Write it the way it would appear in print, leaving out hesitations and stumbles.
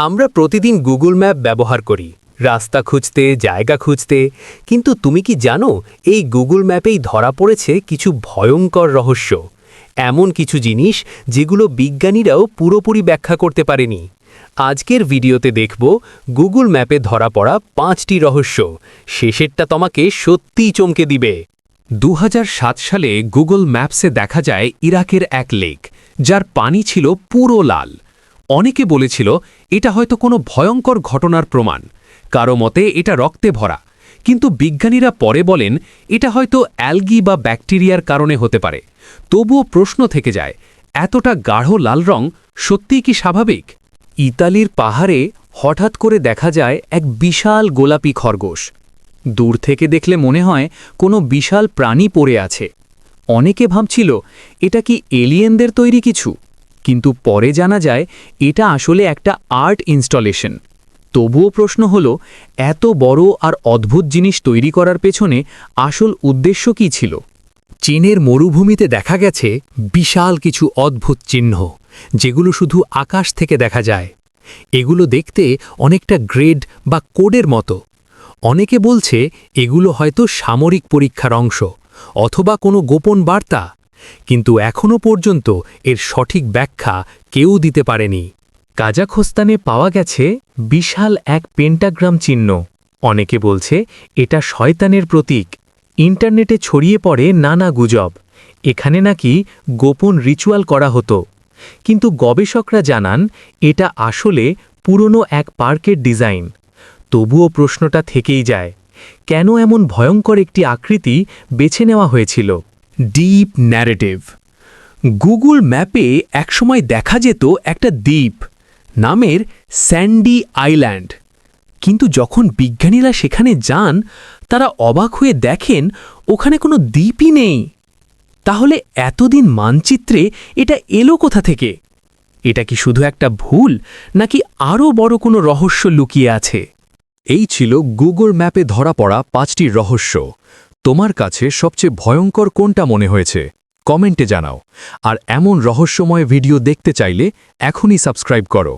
আমরা প্রতিদিন Google map ব্যবহার করি রাস্তা খুঁজতে, জায়গা খুঁজতে, কিন্তু তুমি কি জানো এই গুগল ম্যাপেই ধরা পড়েছে কিছু ভয়ঙ্কর রহস্য, এমন কিছু জিনিস যেগুলো বিজ্ঞানীরাও পুরোপুরি ব্যাখ্যা করতে পারেনি। আজকের ভিডিওতে দেখব গুগল ম্যাপে ধরা পড়া 5টি রহস্য। শেষেরটা তোমাকে সত্যিই চমকে দিবে। 2007 সালে গুগল ম্যাপসে দেখা যায় ইরাকের এক লেক, যার পানি ছিল পুরো লাল। অনেকে বলেছিল এটা হয়তো কোনো ভয়ঙ্কর ঘটনার প্রমাণ, কারো মতে এটা রক্তে ভরা, কিন্তু বিজ্ঞানীরা পরে বলেন এটা হয়তো অ্যালগি বা ব্যাকটেরিয়ার কারণে হতে পারে। তবুও প্রশ্ন থেকে যায়, এতটা গাঢ় লাল রং সত্যিই কি স্বাভাবিক? ইতালির পাহাড়ে হঠাৎ করে দেখা যায় এক বিশাল গোলাপি খরগোশ। দূর থেকে দেখলে মনে হয় কোনো বিশাল প্রাণী পড়ে আছে। অনেকে ভাবছিল এটা কি এলিয়েনদের তৈরি কিছু, কিন্তু পরে জানা যায় এটা আসলে একটা আর্ট ইনস্টলেশন। তবুও প্রশ্ন হলো, এত বড় আর অদ্ভুত জিনিস তৈরি করার পেছনে আসল উদ্দেশ্য কী ছিল? চীনের মরুভূমিতে দেখা গেছে বিশাল কিছু অদ্ভুত চিহ্ন, যেগুলো শুধু আকাশ থেকে দেখা যায়। এগুলো দেখতে অনেকটা গ্রেড বা কোডের মতো। অনেকে বলছে এগুলো হয়তো সামরিক পরীক্ষার অংশ অথবা কোনো গোপন বার্তা, কিন্তু এখনও পর্যন্ত এর সঠিক ব্যাখ্যা কেউ দিতে পারেনি। কাজাখস্তানে পাওয়া গেছে বিশাল এক পেন্টাগ্রাম চিহ্ন। অনেকে বলছে এটা শয়তানের প্রতীক। ইন্টারনেটে ছড়িয়ে পড়ে নানা গুজব, এখানে নাকি গোপন রিচুয়াল করা হতো। কিন্তু গবেষকরা জানান এটা আসলে পুরনো এক পার্কের ডিজাইন। তবুও প্রশ্নটা থেকেই যায়, কেন এমন ভয়ঙ্কর একটি আকৃতি বেছে নেওয়া হয়েছিল? Deep narrative. গুগল ম্যাপে একসময় দেখা যেত একটা দ্বীপ নামের স্যান্ডি আইল্যান্ড, কিন্তু যখন বিজ্ঞানীরা সেখানে যান তারা অবাক হয়ে দেখেন ওখানে কোনো দ্বীপই নেই। তাহলে এতদিন মানচিত্রে এটা এলো কোথা থেকে? এটা কি শুধু একটা ভুল, নাকি আরও বড় কোনো রহস্য লুকিয়ে আছে? এই ছিল গুগল ম্যাপে ধরা পড়া 5টি রহস্য। তোমার কাছে সবচেয়ে ভয়ঙ্কর কোনটা মনে হয়েছে কমেন্টে জানাও। আর এমন রহস্যময় ভিডিও দেখতে চাইলে এখনই সাবস্ক্রাইব করো।